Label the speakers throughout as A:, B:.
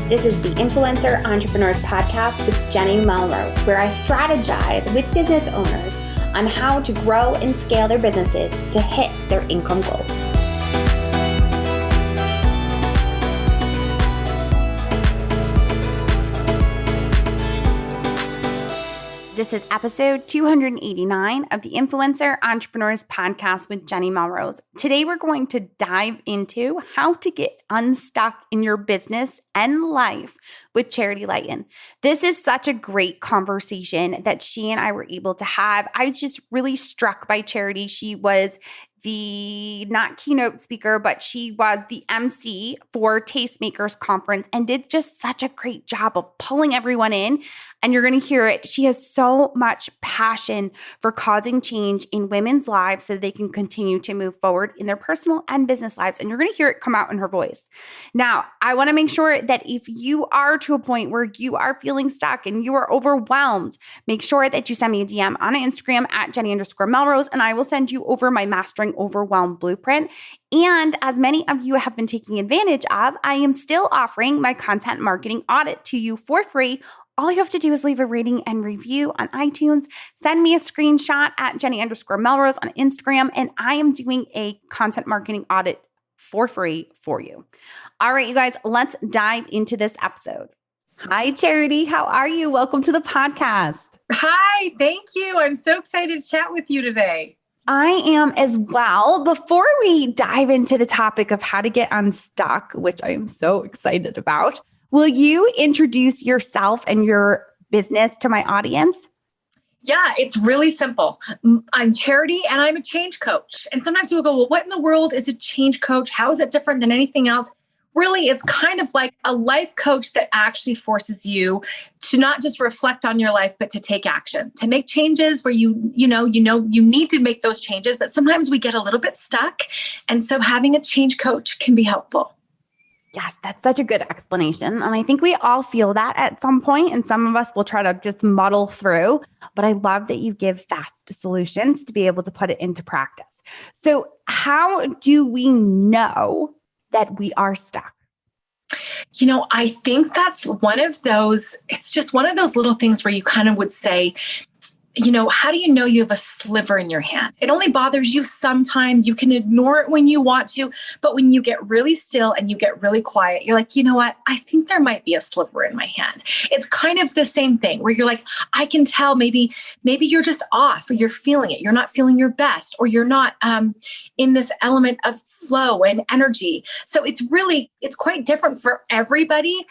A: This is the Influencer Entrepreneurs Podcast with Jenny Melrose, where I strategize with business owners on how to grow and scale their businesses to hit their income goals. This is episode 289 of the Influencer Entrepreneurs Podcast with Jenny Melrose. Today, we're going to dive into how to get unstuck in your business and life with Charity Lighten. This is such a great conversation that she and I were able to have. I was just really struck by Charity. She was the not keynote speaker, but she was the MC for Tastemakers Conference and did just such a great job of pulling everyone in. And you're going to hear it. She has so much passion for causing change in women's lives so they can continue to move forward in their personal and business lives. And you're going to hear it come out in her voice. Now, I want to make sure that if you are to a point where you are feeling stuck and you are overwhelmed, make sure that you send me a DM on Instagram at Jenny_Melrose, and I will send you over my Mastering Overwhelm Blueprint. And as many of you have been taking advantage of, I am still offering my content marketing audit to you for free. All you have to do is leave a rating and review on iTunes. Send me a screenshot at Jenny_Melrose on Instagram, and I am doing a content marketing audit for free for you. All right, you guys, let's dive into this episode. Hi, Charity. How are you? Welcome to the podcast.
B: Hi, thank you. I'm so excited to chat with you today.
A: I am as well. Before we dive into the topic of how to get unstuck, which I am so excited about, will you introduce yourself and your business to my audience?
B: Yeah, it's really simple. I'm Charity and I'm a change coach. And sometimes people go, well, what in the world is a change coach? How is it different than anything else? Really, it's kind of like a life coach that actually forces you to not just reflect on your life, but to take action, to make changes where you need to make those changes. But sometimes we get a little bit stuck. And so having a change coach can be helpful.
A: Yes, that's such a good explanation. And I think we all feel that at some point, and some of us will try to just muddle through. But I love that you give fast solutions to be able to put it into practice. So how do we know that we are stuck?
B: I think that's it's just one of those little things where you kind of would say, how do you know you have a sliver in your hand? It only bothers you sometimes. You can ignore it when you want to, but when you get really still and you get really quiet, you're like, you know what? I think there might be a sliver in my hand. It's kind of the same thing where you're like, I can tell maybe you're just off, or you're feeling it. You're not feeling your best, or you're not in this element of flow and energy. So it's quite different for everybody.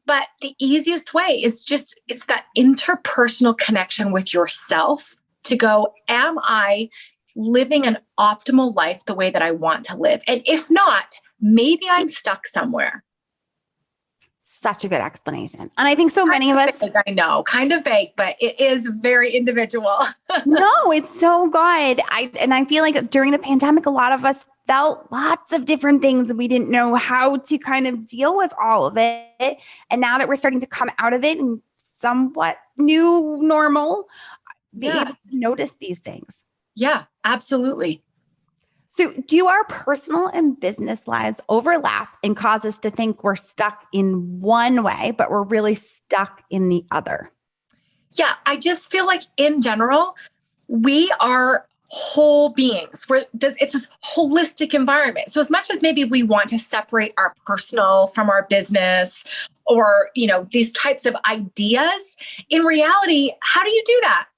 B: But the easiest way is it's that interpersonal connection with yourself to go, am I living an optimal life the way that I want to live? And if not, maybe I'm stuck somewhere.
A: Such a good explanation. And I think so many of us...
B: I know, kind of vague, but it is very individual.
A: No, it's so good. I feel like during the pandemic, a lot of us felt lots of different things and we didn't know how to kind of deal with all of it. And now that we're starting to come out of it in somewhat new normal, be able to notice these things.
B: Yeah, absolutely.
A: So do our personal and business lives overlap and cause us to think we're stuck in one way, but we're really stuck in the other?
B: Yeah, I just feel like in general, we are whole beings. It's this holistic environment. So as much as maybe we want to separate our personal from our business or, these types of ideas, in reality, how do you do that?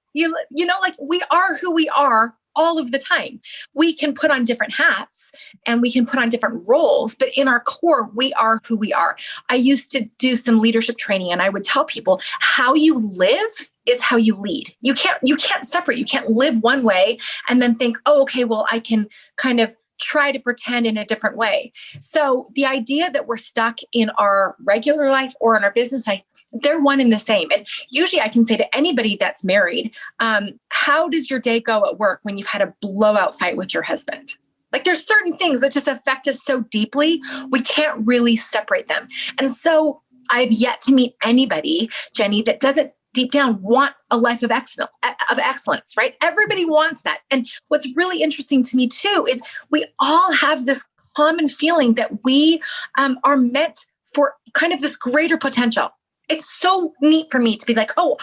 B: We are who we are all of the time. We can put on different hats and we can put on different roles, but in our core, we are who we are. I used to do some leadership training and I would tell people how you live is how you lead. You can't separate. You can't live one way and then think, oh, okay, well, I can kind of try to pretend in a different way. So the idea that we're stuck in our regular life or in our business life, they're one and the same. And usually I can say to anybody that's married, how does your day go at work when you've had a blowout fight with your husband? Like there's certain things that just affect us so deeply, we can't really separate them. And so I've yet to meet anybody, Jenny, that doesn't deep down want a life of excellence, right? Everybody wants that. And what's really interesting to me too is we all have this common feeling that we are meant for kind of this greater potential. It's so neat for me to be like, oh,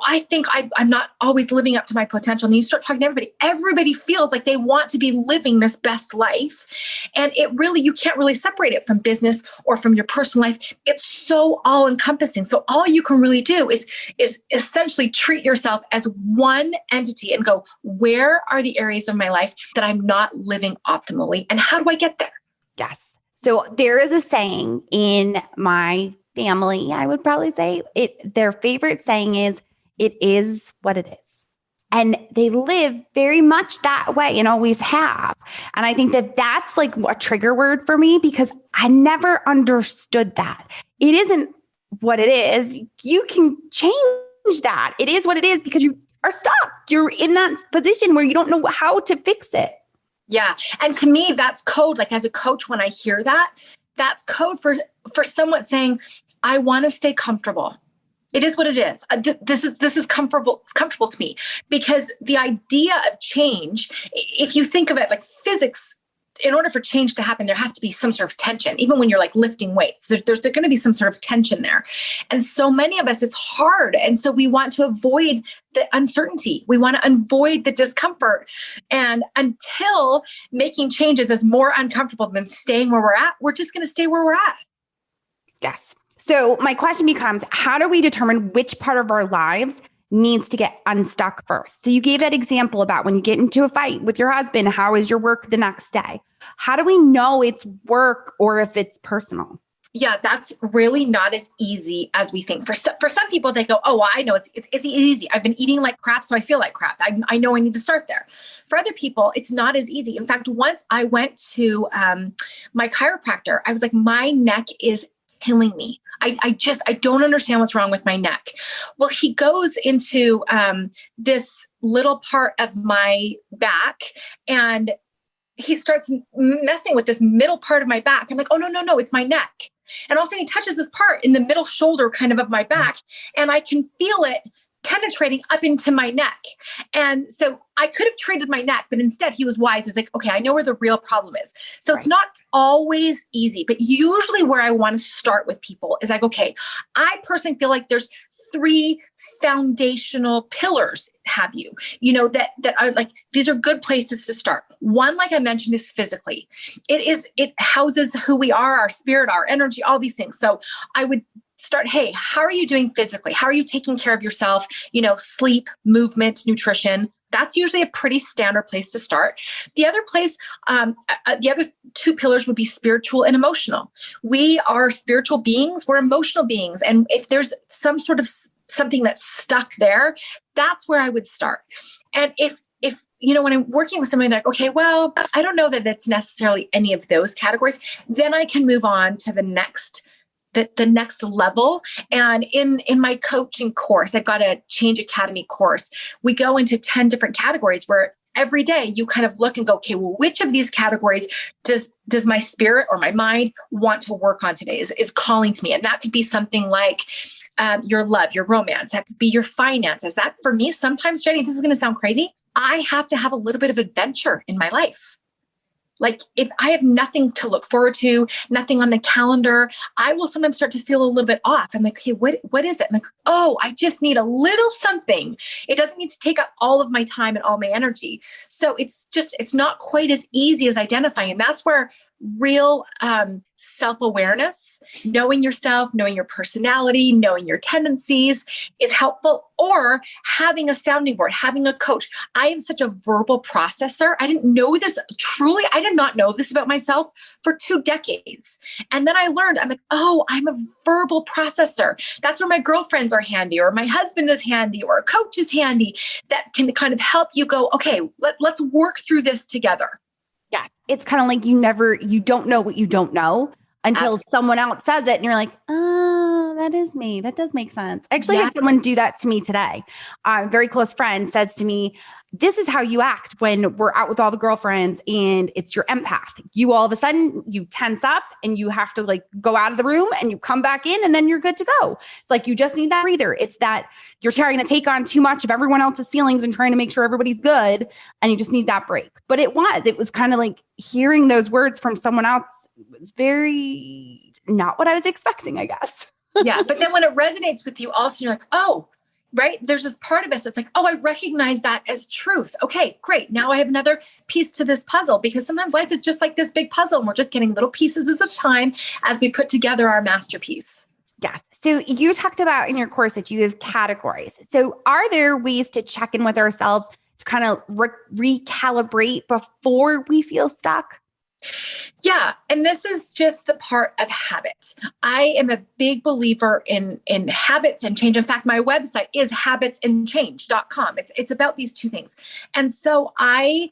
B: I think I'm not always living up to my potential. And you start talking to everybody feels like they want to be living this best life. And you can't really separate it from business or from your personal life. It's so all encompassing. So all you can really do is essentially treat yourself as one entity and go, where are the areas of my life that I'm not living optimally? And how do I get there?
A: Yes. So there is a saying in my family, I would probably say their favorite saying is, it is what it is. And they live very much that way and always have. And I think that that's like a trigger word for me because I never understood that. It isn't what it is. You can change that. It is what it is because you are stuck. You're in that position where you don't know how to fix it.
B: Yeah. And to me, that's code. Like as a coach, when I hear that, that's code for someone saying, I want to stay comfortable. It is what it is. This is comfortable to me because the idea of change, if you think of it like physics, in order for change to happen, there has to be some sort of tension. Even when you're like lifting weights, there's going to be some sort of tension there. And so many of us, it's hard. And so we want to avoid the uncertainty. We want to avoid the discomfort. And until making changes is more uncomfortable than staying where we're at, we're just going to stay where we're at.
A: Yes. So my question becomes, how do we determine which part of our lives needs to get unstuck first? So you gave that example about when you get into a fight with your husband, how is your work the next day? How do we know it's work or if it's personal?
B: Yeah, that's really not as easy as we think. For some people, they go, oh, well, I know it's easy. I've been eating like crap, so I feel like crap. I know I need to start there. For other people, it's not as easy. In fact, once I went to my chiropractor, I was like, my neck is killing me. I don't understand what's wrong with my neck. Well, he goes into this little part of my back and he starts messing with this middle part of my back. I'm like, oh, no, it's my neck. And all of a sudden he touches this part in the middle shoulder kind of my back and I can feel it penetrating up into my neck. And so I could have treated my neck, but instead he was wise. It's like, okay, I know where the real problem is. So It's not always easy, but usually where I want to start with people is like, okay, I personally feel like there's 3 foundational pillars that are like, these are good places to start. One, like I mentioned, is physically. It houses who we are, our spirit, our energy, all these things. So I would start, hey, how are you doing physically? How are you taking care of yourself? Sleep, movement, nutrition. That's usually a pretty standard place to start. The other place, the other 2 pillars would be spiritual and emotional. We are spiritual beings. We're emotional beings. And if there's some sort of something that's stuck there, that's where I would start. And if when I'm working with somebody like, okay, well, I don't know that it's necessarily any of those categories, then I can move on to the next level. And in my coaching course, I've got a Change Academy course. We go into 10 different categories where every day you kind of look and go, okay, well, which of these categories does my spirit or my mind want to work on today, is calling to me? And that could be something like your love, your romance. That could be your finances. That for me, sometimes, Jenny, this is going to sound crazy, I have to have a little bit of adventure in my life. Like if I have nothing to look forward to, nothing on the calendar, I will sometimes start to feel a little bit off. I'm like, okay, what is it? I'm like, oh, I just need a little something. It doesn't need to take up all of my time and all my energy. So it's not quite as easy as identifying. And that's where real self-awareness, knowing yourself, knowing your personality, knowing your tendencies is helpful, or having a sounding board, having a coach. I am such a verbal processor. I didn't know this truly. I did not know this about myself for 2 decades. And then I learned, I'm like, oh, I'm a verbal processor. That's where my girlfriends are handy, or my husband is handy, or a coach is handy that can kind of help you go, okay, let's work through this together.
A: Yeah. It's kind of like you don't know what you don't know until someone else says it. And you're like, oh, that is me. That does make sense. I actually had someone do that to me today. A very close friend says to me, this is how you act when we're out with all the girlfriends and it's your empath. You all of a sudden, you tense up and you have to like go out of the room and you come back in and then you're good to go. It's like, you just need that breather. It's that you're trying to take on too much of everyone else's feelings and trying to make sure everybody's good. And you just need that break. But it was kind of like hearing those words from someone else was very not what I was expecting, I guess.
B: Yeah. But then when it resonates with you also, you're like, oh, right. There's this part of us that's like, oh, I recognize that as truth. Okay, great. Now I have another piece to this puzzle, because sometimes life is just like this big puzzle and we're just getting little pieces at a time as we put together our masterpiece.
A: Yes. So you talked about in your course that you have categories. So are there ways to check in with ourselves to kind of recalibrate before we feel stuck?
B: Yeah. And this is just the part of habit. I am a big believer in habits and change. In fact, my website is habitsandchange.com. It's about these two things. And so I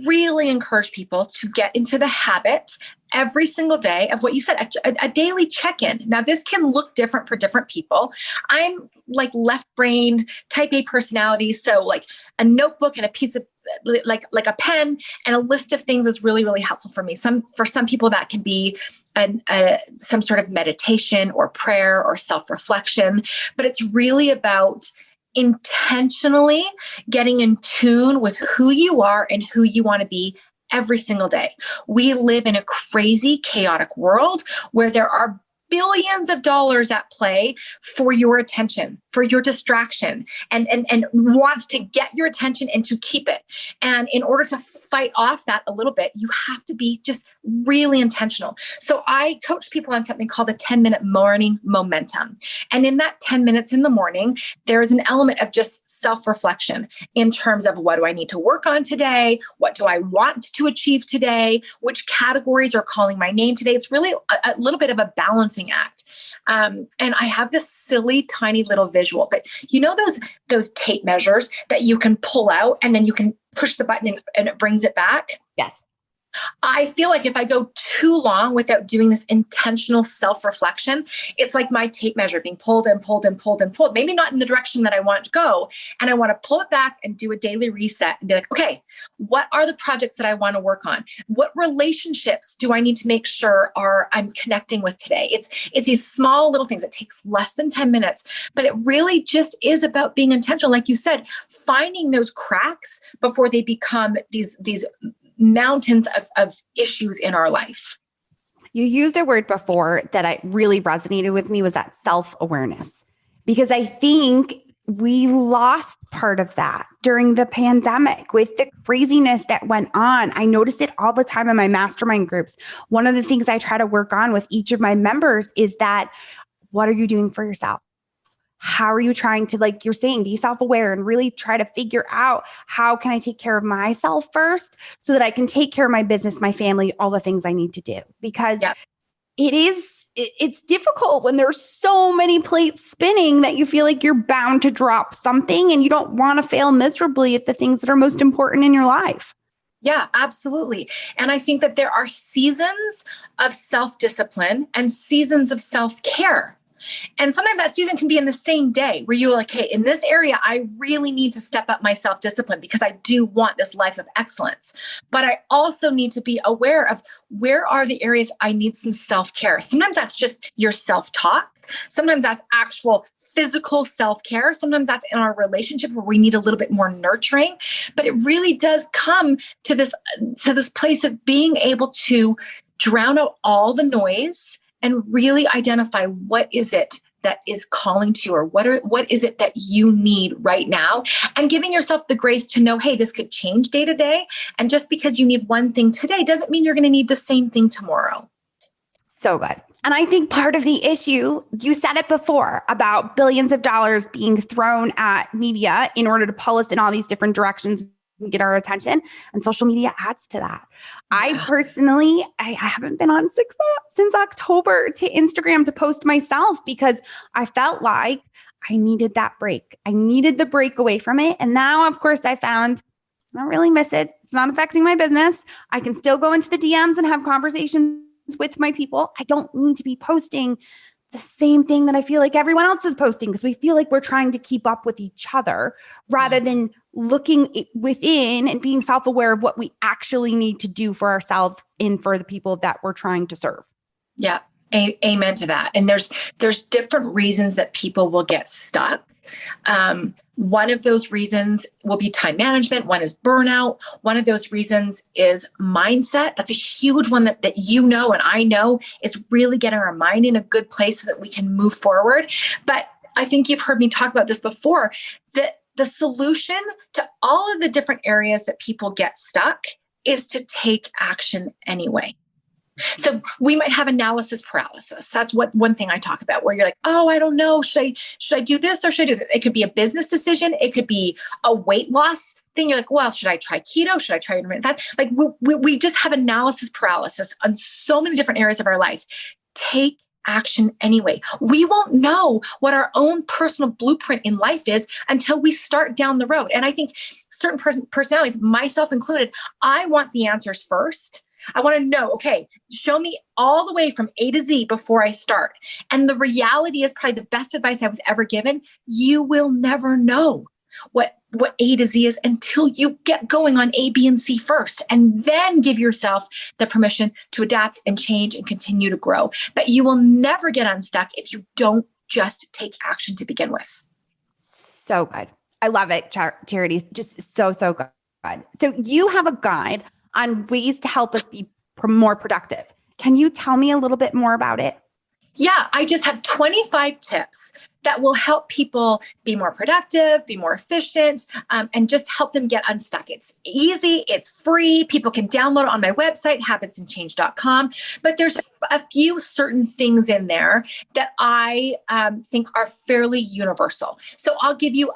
B: really encourage people to get into the habit every single day of what you said, a daily check-in. Now, this can look different for different people. I'm like left-brained, type A personality. So like a notebook and a piece of like a pen and a list of things is really, really helpful for me. For some people that can be some sort of meditation or prayer or self-reflection, but it's really about intentionally getting in tune with who you are and who you want to be every single day. We live in a crazy, chaotic world where there are billions of dollars at play for your attention, for your distraction, and wants to get your attention and to keep it. And in order to fight off that a little bit, you have to be just really intentional. So I coach people on something called the 10-minute morning momentum. And in that 10 minutes in the morning, there is an element of just self-reflection in terms of, what do I need to work on today? What do I want to achieve today? Which categories are calling my name today? It's really a little bit of a balancing act. And I have this silly, tiny little visual, but you know, those tape measures that you can pull out and then you can push the button and it brings it back.
A: Yes.
B: I feel like if I go too long without doing this intentional self-reflection, it's like my tape measure being pulled and pulled and pulled and pulled, maybe not in the direction that I want to go. And I want to pull it back and do a daily reset and be like, okay, what are the projects that I want to work on? What relationships do I need to make sure I'm connecting with today? It's these small little things. It takes less than 10 minutes, but it really just is about being intentional. Like you said, finding those cracks before they become these mountains of issues in our life.
A: You used a word before that I really resonated with me, was that self-awareness, because I think we lost part of that during the pandemic with the craziness that went on. I noticed it all the time in my mastermind groups. One of the things I try to work on with each of my members is that, what are you doing for yourself? How are you trying to, like you're saying, be self-aware and really try to figure out, how can I take care of myself first so that I can take care of my business, my family, all the things I need to do? Because it's difficult when there's so many plates spinning that you feel like you're bound to drop something and you don't want to fail miserably at the things that are most important in your life.
B: Yeah, absolutely. And I think that there are seasons of self-discipline and seasons of self-care. And sometimes that season can be in the same day where you're like, hey, in this area, I really need to step up my self-discipline because I do want this life of excellence. But I also need to be aware of, where are the areas I need some self-care. Sometimes that's just your self-talk. Sometimes that's actual physical self-care. Sometimes that's in our relationship where we need a little bit more nurturing. But it really does come to this place of being able to drown out all the noise and really identify, what is it that is calling to you, or what is it that you need right now? And giving yourself the grace to know, hey, this could change day to day. And just because you need one thing today doesn't mean you're going to need the same thing tomorrow.
A: So good. And I think part of the issue, you said it before, about billions of dollars being thrown at media in order to pull us in all these different directions and get our attention. And social media adds to that. Yeah. I personally, I haven't been on since October to Instagram to post myself, because I felt like I needed that break. I needed the break away from it. And now, of course, I found I don't really miss it. It's not affecting my business. I can still go into the DMs and have conversations with my people. I don't need to be posting the same thing that I feel like everyone else is posting, because we feel like we're trying to keep up with each other rather than looking within and being self-aware of what we actually need to do for ourselves and for the people that we're trying to serve.
B: Yeah. Amen to that. And there's different reasons that people will get stuck. One of those reasons will be time management. One is burnout. One of those reasons is mindset. That's a huge one that you know and I know is really getting our mind in a good place so that we can move forward. But I think you've heard me talk about this before, that the solution to all of the different areas that people get stuck is to take action anyway. So we might have analysis paralysis. That's one thing I talk about, where you're like, oh, I don't know. Should I do this or should I do that? It could be a business decision. It could be a weight loss thing. You're like, well, should I try keto? Should I try intermittent fast? Like we just have analysis paralysis on so many different areas of our life. Take action anyway. We won't know what our own personal blueprint in life is until we start down the road. And I think certain personalities, myself included, I want the answers first. I want to know, okay, show me all the way from A to Z before I start. And the reality is probably the best advice I was ever given. You will never know what A to Z is until you get going on A, B, and C first, and then give yourself the permission to adapt and change and continue to grow. But you will never get unstuck if you don't just take action to begin with.
A: So good. I love it, Charity. Just so good. So you have a guide on ways to help us be more productive. Can you tell me a little bit more about it?
B: Yeah, I just have 25 tips that will help people be more productive, be more efficient, and just help them get unstuck. It's easy, it's free. People can download it on my website, habitsandchange.com. But there's a few certain things in there that I think are fairly universal. So I'll give you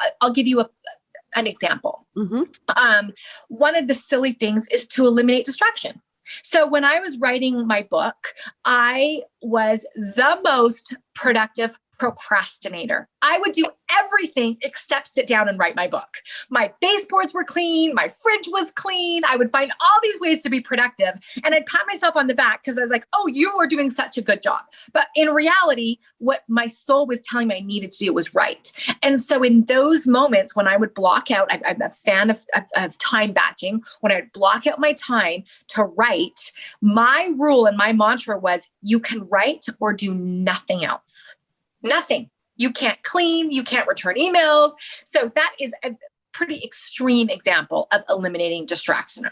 B: an example.
A: Mm-hmm.
B: One of the silly things is to eliminate distraction. So when I was writing my book, I was the most productive procrastinator. I would do everything except sit down and write my book. My baseboards were clean. My fridge was clean. I would find all these ways to be productive. And I'd pat myself on the back because I was like, oh, you were doing such a good job. But in reality, what my soul was telling me I needed to do was right. And so in those moments when I would block out, I'm a fan of time batching. When I would block out my time to write, my rule and my mantra was, you can write or do nothing else. Nothing. You can't clean, you can't return emails. So that is a pretty extreme example of eliminating distraction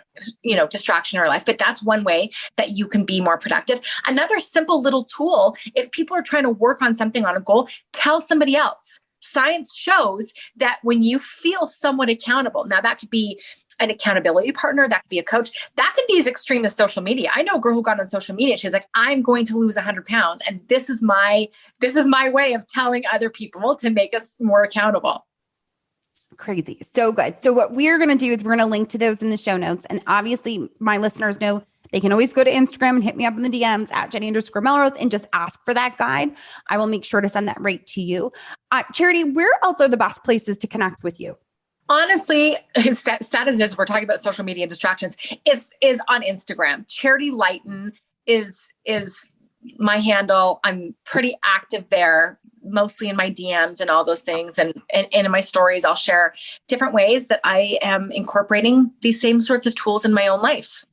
B: in our life. But that's one way that you can be more productive. Another simple little tool, if people are trying to work on something, on a goal, tell somebody else. Science shows that when you feel somewhat accountable, now that could be an accountability partner, that could be a coach, that could be as extreme as social media. I know a girl who got on social media. She's like, I'm going to lose 100 pounds. And this is my way of telling other people to make us more accountable.
A: Crazy. So good. So what we're going to do is we're going to link to those in the show notes. And obviously my listeners know they can always go to Instagram and hit me up in the DMs at Jenny_Melrose and just ask for that guide. I will make sure to send that right to you. Charity, where else are the best places to connect with you?
B: Honestly, sad as is, we're talking about social media distractions, is on Instagram. Charity Lighten is my handle. I'm pretty active there, mostly in my DMs and all those things. And in my stories, I'll share different ways that I am incorporating these same sorts of tools in my own life.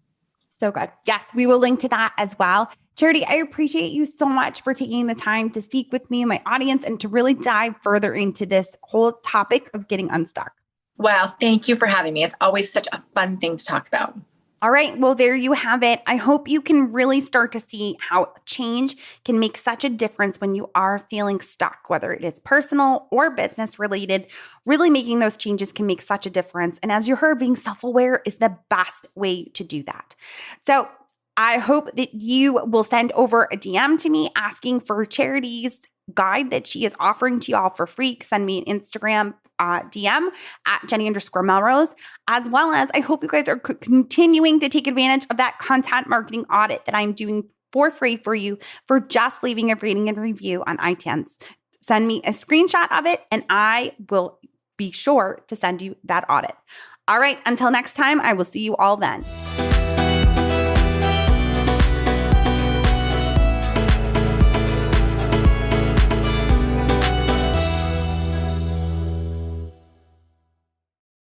A: So good. Yes, we will link to that as well. Charity, I appreciate you so much for taking the time to speak with me and my audience and to really dive further into this whole topic of getting unstuck.
B: Wow. Thank you for having me. It's always such a fun thing to talk about.
A: All right. Well, there you have it. I hope you can really start to see how change can make such a difference when you are feeling stuck, whether it is personal or business related. Really making those changes can make such a difference. And as you heard, being self-aware is the best way to do that. So I hope that you will send over a DM to me asking for Charity's guide that she is offering to you all for free. Send me an Instagram DM at Jenny_Melrose, as well as I hope you guys are continuing to take advantage of that content marketing audit that I'm doing for free for you for just leaving a rating and review on iTunes. Send me a screenshot of it and I will be sure to send you that audit. All right, until next time, I will see you all then.